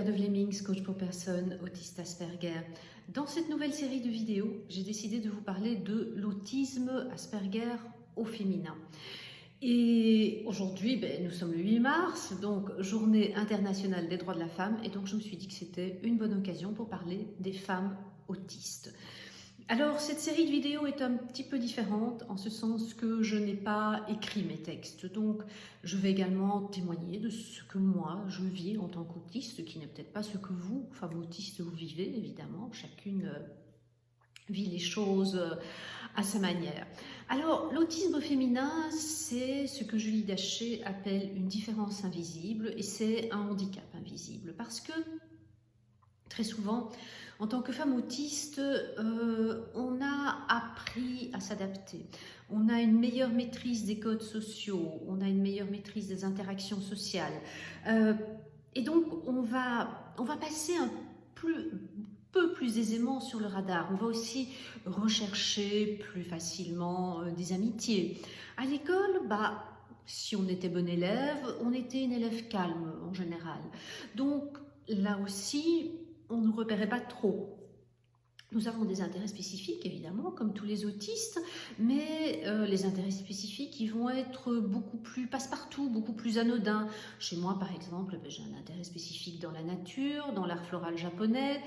Claire de Vlemings, coach pour personnes autistes Asperger. Dans cette nouvelle série de vidéos, j'ai décidé de vous parler de l'autisme Asperger au féminin. Et aujourd'hui, nous sommes le 8 mars, donc journée internationale des droits de la femme, et donc je me suis dit que c'était une bonne occasion pour parler des femmes autistes. Alors, cette série de vidéos est un petit peu différente en ce sens que je n'ai pas écrit mes textes. Donc, je vais également témoigner de ce que moi, je vis en tant qu'autiste, ce qui n'est peut-être pas ce que vous, femmes autistes, vous vivez, évidemment. Chacune vit les choses à sa manière. Alors, l'autisme féminin, c'est ce que Julie Daché appelle une différence invisible et c'est un handicap invisible parce que très souvent, en tant que femme autiste, on a appris à s'adapter. On a une meilleure maîtrise des codes sociaux, on a une meilleure maîtrise des interactions sociales. Et donc, on va passer un peu plus aisément sur le radar. On va aussi rechercher plus facilement des amitiés. À l'école, si on était bon élève, on était une élève calme en général. Donc, là aussi, on ne nous repérait pas trop. Nous avons des intérêts spécifiques, évidemment, comme tous les autistes, mais les intérêts spécifiques, ils vont être beaucoup plus passe-partout, beaucoup plus anodins. Chez moi, par exemple, j'ai un intérêt spécifique dans la nature, dans l'art floral japonais,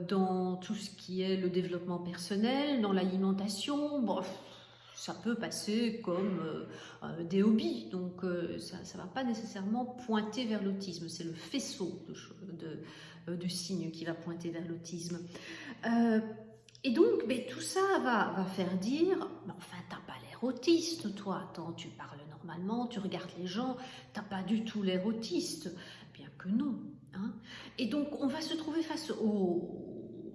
dans tout ce qui est le développement personnel, dans l'alimentation. Bon, ça peut passer comme des hobbies, donc ça ne va pas nécessairement pointer vers l'autisme, c'est le faisceau de signes qui va pointer vers l'autisme. Et donc, tout ça va faire dire, enfin, t'as pas l'air autiste, toi, attends, tu parles normalement, tu regardes les gens, t'as pas du tout l'air autiste, bien que non. Hein. Et donc, on va se trouver face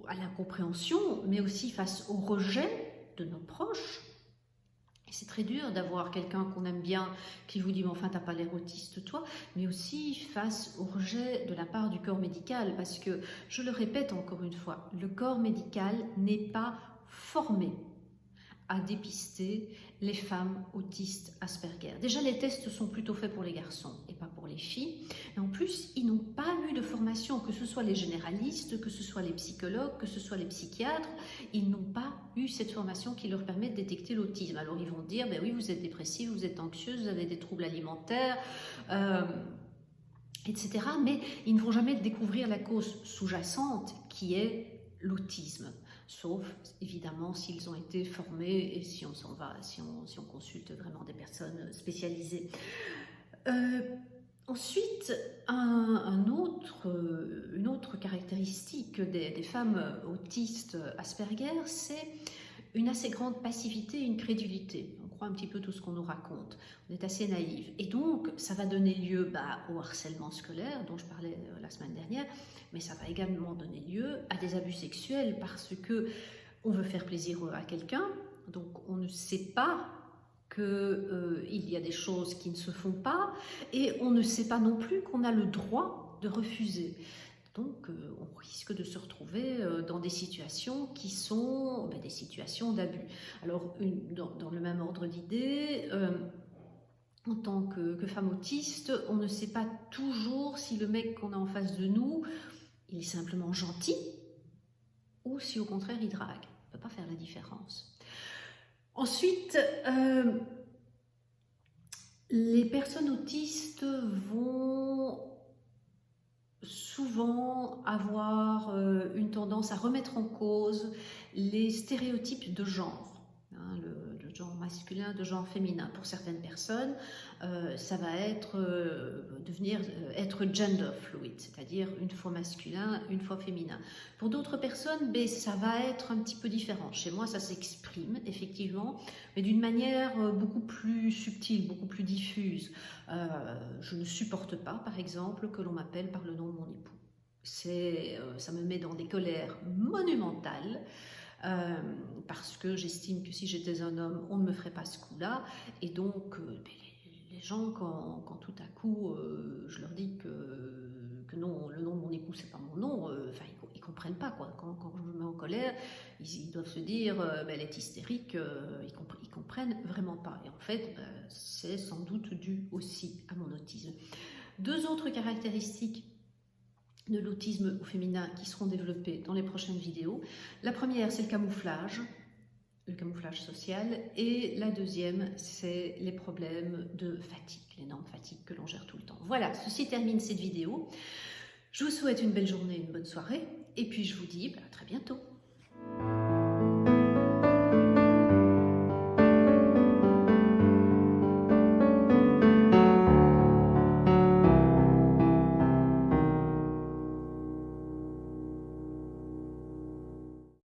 à l'incompréhension, mais aussi face au rejet de nos proches. Et c'est très dur d'avoir quelqu'un qu'on aime bien qui vous dit « mais enfin, t'as pas l'air autiste, toi », mais aussi face au rejet de la part du corps médical, parce que, je le répète encore une fois, le corps médical n'est pas formé à dépister les femmes autistes Asperger. Déjà, les tests sont plutôt faits pour les garçons et pas pour les filles. Et en plus, ils n'ont pas eu de formation, que ce soit les généralistes, que ce soit les psychologues, que ce soit les psychiatres, ils n'ont pas eu cette formation qui leur permet de détecter l'autisme. Alors, ils vont dire, oui, vous êtes dépressive, vous êtes anxieuse, vous avez des troubles alimentaires, etc. Mais ils ne vont jamais découvrir la cause sous-jacente qui est l'autisme. Sauf évidemment s'ils ont été formés et si on consulte vraiment des personnes spécialisées. Ensuite, une autre caractéristique des femmes autistes Asperger, c'est une assez grande passivité et une crédulité. On croit un petit peu tout ce qu'on nous raconte. On est assez naïve. Et donc, ça va donner lieu au harcèlement scolaire, dont je parlais la semaine dernière, mais ça va également donner lieu à des abus sexuels parce que on veut faire plaisir à quelqu'un, donc on ne sait pas qu'il y a des choses qui ne se font pas et on ne sait pas non plus qu'on a le droit de refuser. Donc, on risque de se retrouver dans des situations qui sont des situations d'abus. Alors, dans le même ordre d'idée, en tant que femme autiste, on ne sait pas toujours si le mec qu'on a en face de nous, il est simplement gentil ou si au contraire il drague. On ne peut pas faire la différence. Ensuite, les personnes autistes vont souvent avoir une tendance à remettre en cause les stéréotypes de genre, le genre masculin, de genre féminin. Pour certaines personnes, ça va être être gender fluid, c'est-à-dire une fois masculin, une fois féminin. Pour d'autres personnes, ça va être un petit peu différent. Chez moi, ça s'exprime effectivement, mais d'une manière beaucoup plus subtile, beaucoup plus diffuse. Je ne supporte pas, par exemple, que l'on m'appelle par le nom de mon époux. Ça me met dans des colères monumentales. Parce que j'estime que si j'étais un homme, on ne me ferait pas ce coup-là. Et donc, les gens, quand tout à coup, je leur dis que non, le nom de mon époux, c'est pas mon nom, ils comprennent pas, quoi. Quand je me mets en colère, ils doivent se dire, elle est hystérique, ils comprennent vraiment pas. Et en fait, c'est sans doute dû aussi à mon autisme. Deux autres caractéristiques de l'autisme au féminin qui seront développées dans les prochaines vidéos. La première, c'est le camouflage social, et la deuxième, c'est les problèmes de fatigue, l'énorme fatigue que l'on gère tout le temps. Voilà, ceci termine cette vidéo. Je vous souhaite une belle journée, une bonne soirée, et puis je vous dis à très bientôt.